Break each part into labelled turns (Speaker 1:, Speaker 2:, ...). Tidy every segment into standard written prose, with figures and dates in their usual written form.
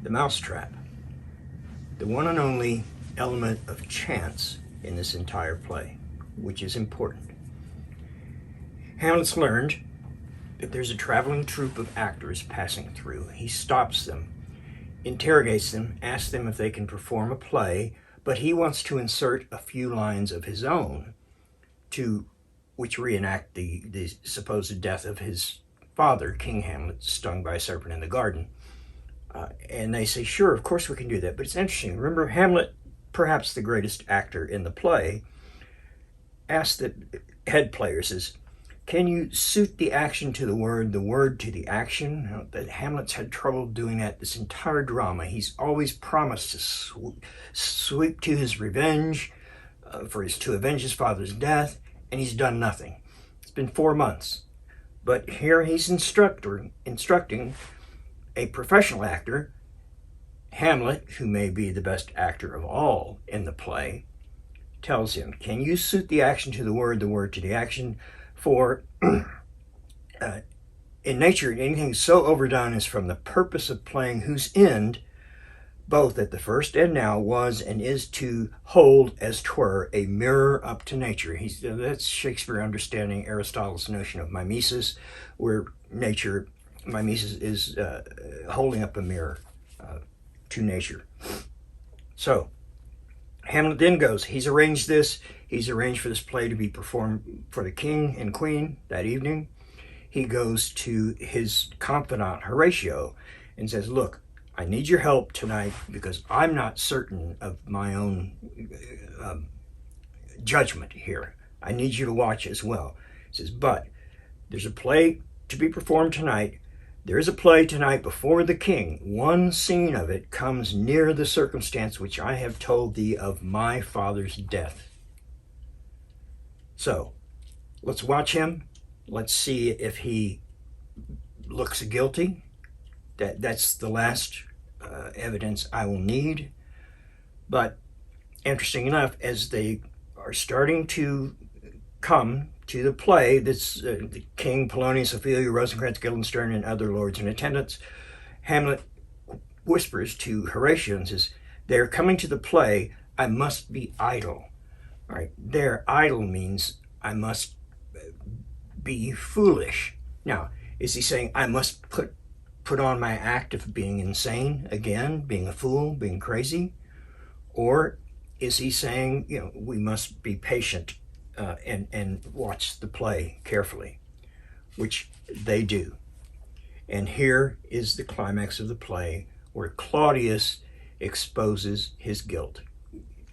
Speaker 1: the Mousetrap, the one and only element of chance in this entire play, which is important. Hamlet's learned that there's a traveling troupe of actors passing through. He stops them, interrogates them, asks them if they can perform a play, but he wants to insert a few lines of his own which reenact the supposed death of his father, King Hamlet, stung by a serpent in the garden. And they say, sure, of course we can do that. But it's interesting. Remember, Hamlet, perhaps the greatest actor in the play, asked the head players, can you suit the action to the word to the action? You know, that Hamlet's had trouble doing that this entire drama. He's always promised to sweep to his revenge, to avenge his father's death, and he's done nothing. It's been 4 months. But here he's instructing a professional actor, Hamlet, who may be the best actor of all in the play, tells him, can you suit the action to the word to the action? For in nature, anything so overdone is from the purpose of playing, whose end, both at the first and now, was and is to hold, as 'twere, a mirror up to nature. That's Shakespeare understanding Aristotle's notion of mimesis, where mimesis is holding up a mirror to nature. So Hamlet then goes, he's arranged for this play to be performed for the king and queen that evening. He goes to his confidant, Horatio, and says, look, I need your help tonight because I'm not certain of my own judgment here. I need you to watch as well. He says, but there's a play to be performed tonight. There is a play tonight before the king. One scene of it comes near the circumstance which I have told thee of my father's death. So let's watch him. Let's see if he looks guilty. That's the last evidence I will need. But interesting enough, as they are starting to come to the play, that's the King, Polonius, Ophelia, Rosencrantz, Guildenstern, and other lords in attendance, Hamlet whispers to Horatio and says, they're coming to the play, I must be idle. All right, there, idle means I must be foolish. Now, is he saying I must put on my act of being insane again, being a fool, being crazy? Or is he saying, we must be patient and watch the play carefully, which they do. And here is the climax of the play where Claudius exposes his guilt,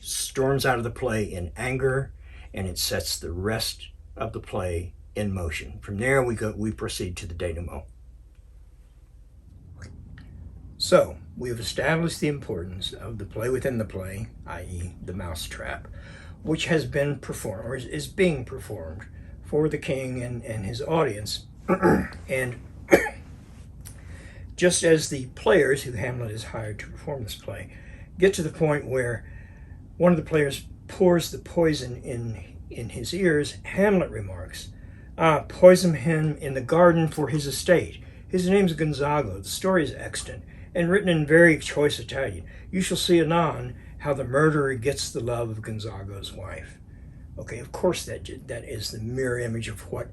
Speaker 1: storms out of the play in anger, and it sets the rest of the play in motion. From there we proceed to the denouement. So we have established the importance of the play within the play, i.e. the Mousetrap, which has been performed, or is being performed, for the king and his audience. And just as the players who Hamlet has hired to perform this play get to the point where one of the players pours the poison in his ears, Hamlet remarks, poison him in the garden for his estate. His name's Gonzago. The story is extant and written in very choice Italian. You shall see anon how the murderer gets the love of Gonzago's wife. Okay, of course that is the mirror image of what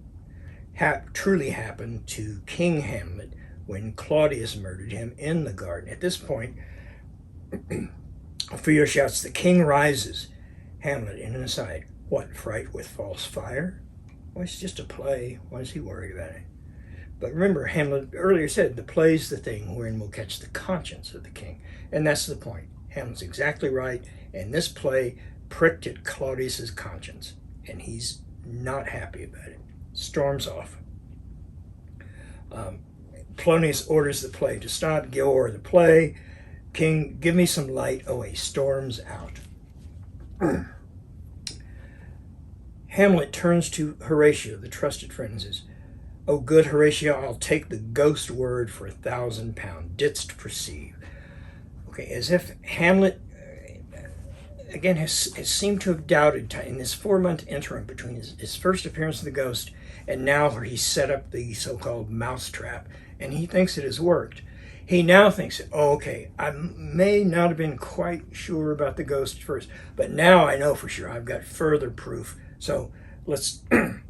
Speaker 1: truly happened to King Hamlet when Claudius murdered him in the garden. At this point, Ophelia shouts, the king rises. Hamlet, in an aside, what, fright with false fire? Well, it's just a play. Why is he worried about it? But remember, Hamlet earlier said, the play's the thing wherein we'll catch the conscience of the king. And that's the point. Hamlet's exactly right. And this play pricked at Claudius's conscience. And he's not happy about it. Storms off. Polonius orders the play to stop. Go over the play. King, give me some light. Oh, he storms out. Hamlet turns to Horatio, the trusted friend, and says, oh, good Horatio, I'll take the ghost word for £1,000. Didst perceive. Okay, as if Hamlet, again, has seemed to have doubted in this 4-month interim between his first appearance of the ghost and now where he set up the so-called Mousetrap, and he thinks it has worked. He now thinks, oh, okay, I may not have been quite sure about the ghost first, but now I know for sure. I've got further proof. So let's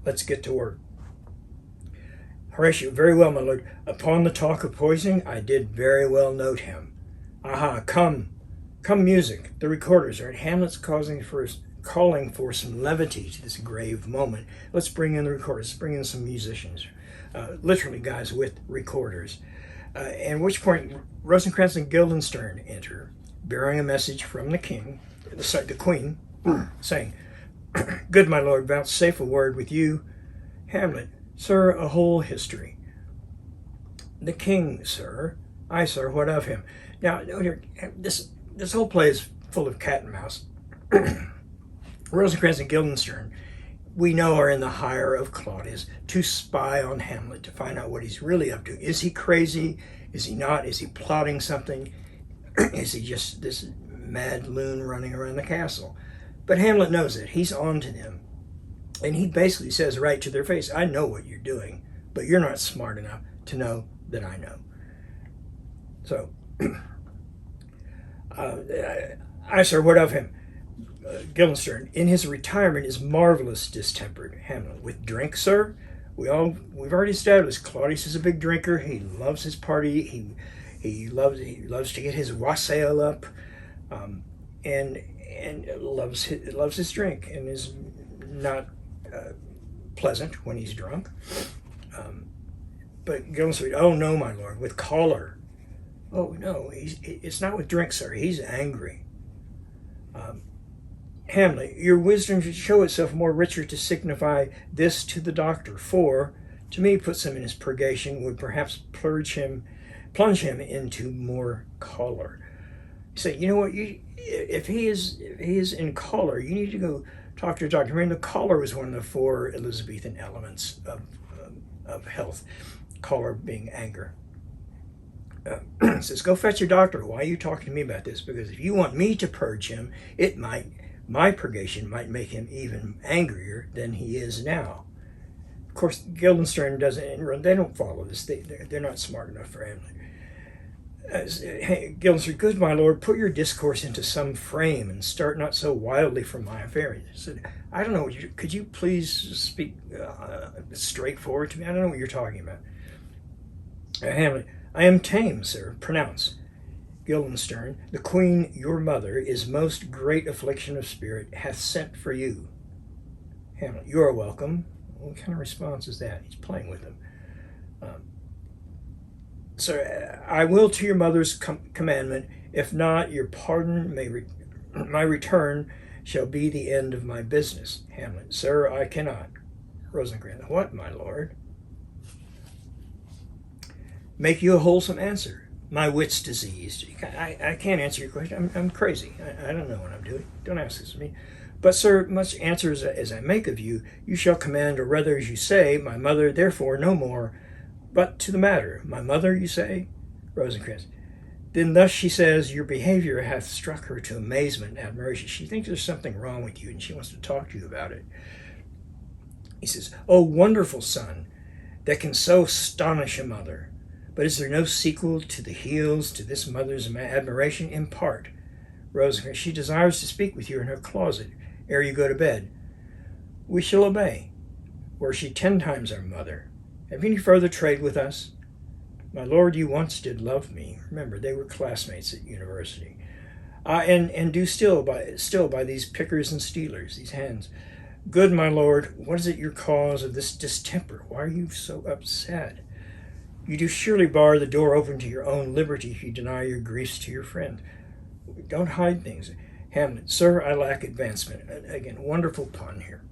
Speaker 1: let's get to work. Horatio, very well, my lord. Upon the talk of poisoning, I did very well note him. Aha, come, music. The recorders are at Hamlet's calling for some levity to this grave moment. Let's bring in the recorders. Let's bring in some musicians. Literally guys with recorders. At which point Rosencrantz and Guildenstern enter, bearing a message from the king, the queen, saying, good my lord, vouchsafe a word with you. Hamlet, sir, a whole history. The king, sir. Aye, sir, what of him? Now, this whole play is full of cat and mouse. Rosencrantz and Guildenstern, we know, are in the hire of Claudius to spy on Hamlet, to find out what he's really up to. Is he crazy? Is he not? Is he plotting something? Is he just this mad loon running around the castle? But Hamlet knows it. He's on to them. And he basically says right to their face, I know what you're doing, but you're not smart enough to know that I know. So, I, sir, what of him? Guildenstern, in his retirement, is marvelous distempered. Hamlet, with drink, sir? We've already established Claudius is a big drinker. He loves his party. He loves to get his wassail up, and loves his drink, and is not pleasant when he's drunk. But Guildenstern, oh no, my lord, with choler. Oh no, it's not with drink, sir. He's angry. Hamlet, your wisdom should show itself more richer to signify this to the doctor, for to me puts him in his purgation, would perhaps plunge him into more choler. You say, you know what, if he is in choler, you need to go talk to your doctor. I mean, the choler was one of the 4 Elizabethan elements of health, choler being anger. Says, go fetch your doctor. Why are you talking to me about this? Because if you want me to purge him, my purgation might make him even angrier than he is now. Of course, Guildenstern they don't follow this. They're not smart enough for Hamlet. Hey, Guildenstern, good my lord, put your discourse into some frame and start not so wildly from my affairs. He said, I don't know, could you please speak straightforward to me? I don't know what you're talking about. Hamlet, I am tame, sir. Pronounce. Guildenstern, the queen, your mother, is most great affliction of spirit, hath sent for you. Hamlet, you are welcome. What kind of response is that? He's playing with them. Sir, I will to your mother's commandment. If not, your pardon my return shall be the end of my business. Hamlet, sir, I cannot. Rosencrantz, what, my lord? Make you a wholesome answer. My wit's diseased. I can't answer your question. I'm crazy. I don't know what I'm doing. Don't ask this of me. But, sir, much answer as I make of you, you shall command, or rather, as you say, my mother, therefore, no more. But to the matter, my mother, you say? Rosencrantz. Then thus she says, your behavior hath struck her to amazement and admiration. She thinks there's something wrong with you, and she wants to talk to you about it. He says, oh, wonderful son, that can so astonish a mother. But is there no sequel to the heels to this mother's admiration? In part. Rosencrantz, she desires to speak with you in her closet ere you go to bed. We shall obey. Were she 10 times our mother. Have you any further trade with us? My lord, you once did love me. Remember, they were classmates at university. And do still by these pickers and stealers, these hands. Good my lord, what is it your cause of this distemper? Why are you so upset? You do surely bar the door open to your own liberty if you deny your griefs to your friend. Don't hide things. Hamlet, sir, I lack advancement. Again, wonderful pun here.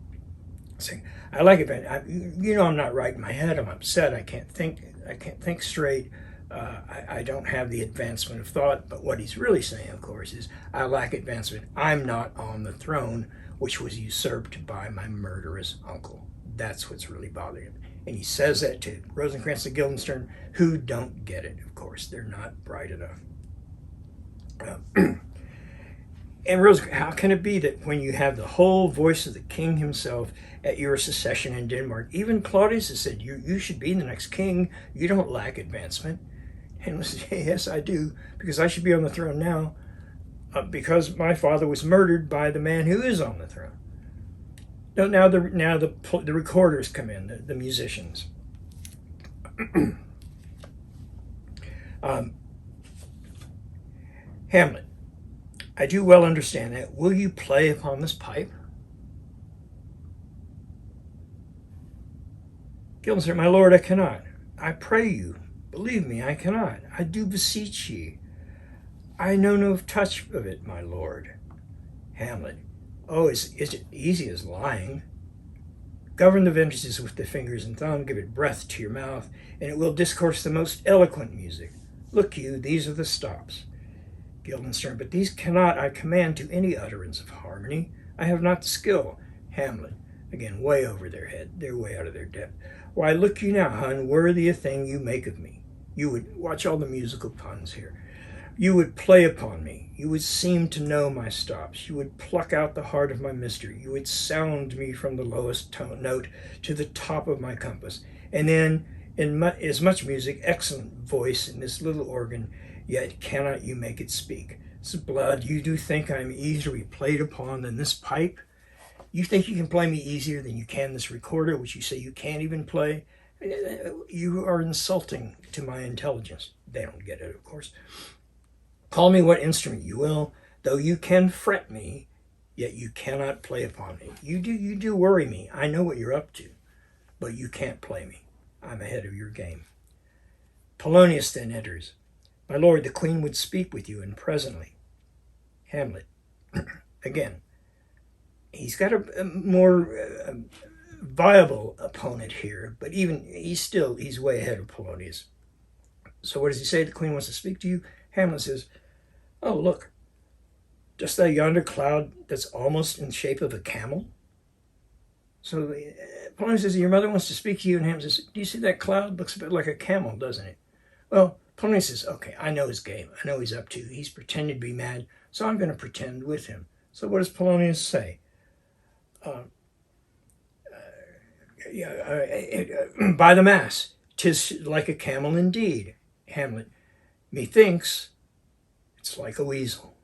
Speaker 1: Saying, I lack advancement. You know I'm not right in my head. I'm upset. I can't think straight. I don't have the advancement of thought. But what he's really saying, of course, is I lack advancement. I'm not on the throne, which was usurped by my murderous uncle. That's what's really bothering him. And he says that to Rosencrantz and Guildenstern, who don't get it, of course. They're not bright enough. And Rosencrantz, how can it be that when you have the whole voice of the king himself at your secession in Denmark, even Claudius has said, you should be the next king. You don't lack advancement. Hamlet says, yes, I do, because I should be on the throne now, because my father was murdered by the man who is on the throne. Now the recorders come in, the musicians. Hamlet, I do well understand that. Will you play upon this pipe? Gildan said, my lord, I cannot. I pray you, believe me, I cannot. I do beseech ye. I know no touch of it, my lord. Hamlet, oh, is it easy as lying? Govern the ventrices with the fingers and thumb, give it breath to your mouth, and it will discourse the most eloquent music. Look you, these are the stops. Guildenstern, but these cannot I command to any utterance of harmony. I have not the skill. Hamlet, again, way over their head. They're way out of their depth. Why, look you now, unworthy a thing you make of me. You would, watch all the musical puns here. You would play upon me. You would seem to know my stops. You would pluck out the heart of my mystery. You would sound me from the lowest note to the top of my compass. And then, in as much music, excellent voice in this little organ, yet cannot you make it speak. So, blood, you do think I am easier to be played upon than this pipe? You think you can play me easier than you can this recorder, which you say you can't even play? You are insulting to my intelligence. They don't get it, of course. Call me what instrument you will, though you can fret me, yet you cannot play upon me. You do worry me. I know what you're up to, but you can't play me. I'm ahead of your game. Polonius then enters. My lord, the queen would speak with you, and presently. Hamlet, again, he's got a more viable opponent here, but even he's way ahead of Polonius. So what does he say? The queen wants to speak to you. Hamlet says, oh, look, just that yonder cloud that's almost in the shape of a camel? So Polonius says, your mother wants to speak to you, and Hamlet says, do you see that cloud? Looks a bit like a camel, doesn't it? Well, Polonius says, okay, I know his game. I know he's up to. He's pretending to be mad, so I'm going to pretend with him. So what does Polonius say? By the mass, 'tis like a camel indeed. Hamlet, methinks it's like a weasel.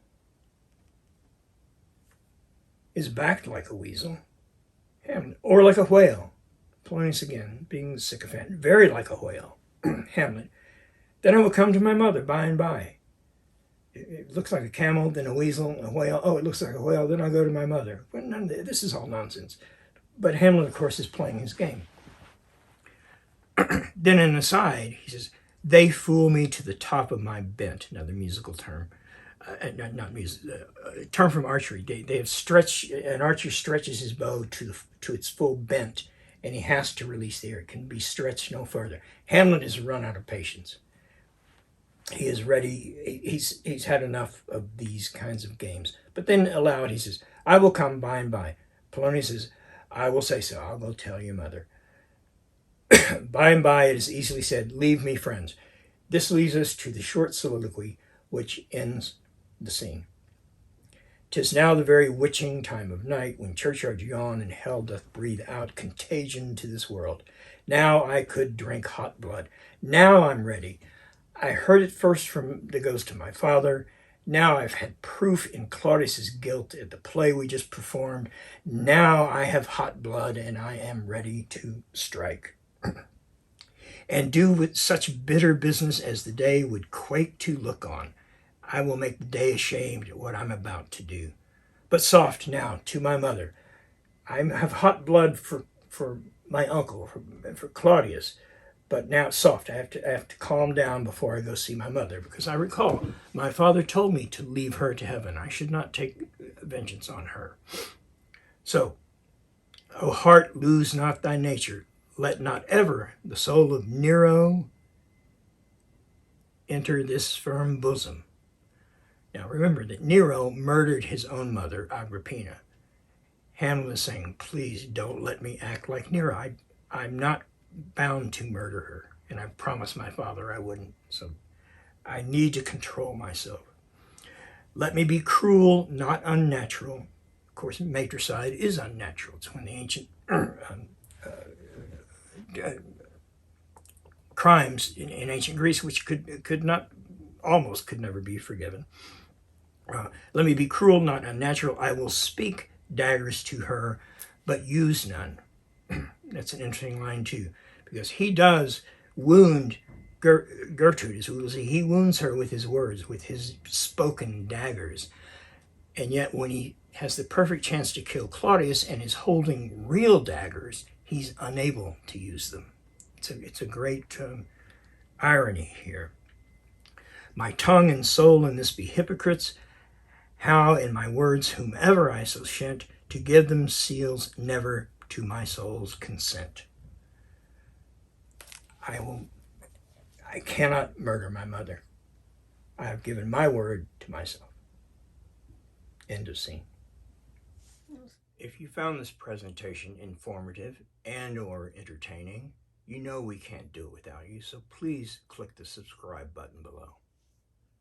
Speaker 1: Is backed like a weasel. Hamlet, or like a whale. Polonius again, being the sycophant, very like a whale. Hamlet, then I will come to my mother by and by. It looks like a camel, then a weasel, a whale. Oh, it looks like a whale, then I'll go to my mother. But this is all nonsense. But Hamlet, of course, is playing his game. Then in an aside, he says, they fool me to the top of my bent, another musical term. Not music, term from archery. They have stretched, an archer stretches his bow to its full bent, and he has to release the air. It can be stretched no further. Hamlet has run out of patience. He is ready. He's had enough of these kinds of games. But then aloud he says, I will come by and by. Polonius says, I will say so. I'll go tell your mother. By and by, it is easily said, leave me, friends. This leads us to the short soliloquy, which ends the scene. 'Tis now the very witching time of night, when churchyards yawn and hell doth breathe out contagion to this world. Now I could drink hot blood. Now I'm ready. I heard it first from the ghost of my father. Now I've had proof in Claudius's guilt at the play we just performed. Now I have hot blood, and I am ready to strike. And do with such bitter business as the day would quake to look on. I will make the day ashamed at what I'm about to do. But soft now to my mother. I have hot blood for my uncle, for Claudius. But now soft, I have to calm down before I go see my mother, because I recall my father told me to leave her to heaven. I should not take vengeance on her. So, O heart, lose not thy nature. Let not ever the soul of Nero enter this firm bosom. Now remember that Nero murdered his own mother, Agrippina. Hamlet is saying, please don't let me act like Nero. I'm not bound to murder her, and I promised my father I wouldn't, so I need to control myself. Let me be cruel, not unnatural. Of course, matricide is unnatural. It's when the ancient crimes in ancient Greece, which could not, almost could never be forgiven. Let me be cruel, not unnatural. I will speak daggers to her, but use none. That's an interesting line too, because he does wound Gertrude, as we will see. He wounds her with his words, with his spoken daggers. And yet when he has the perfect chance to kill Claudius and is holding real daggers, he's unable to use them. It's a great irony here. My tongue and soul in this be hypocrites. How in my words whomever I so shent, to give them seals never to my soul's consent. I cannot murder my mother. I have given my word to myself. End of scene. If you found this presentation informative and or entertaining, you know we can't do it without you, so please click the subscribe button below.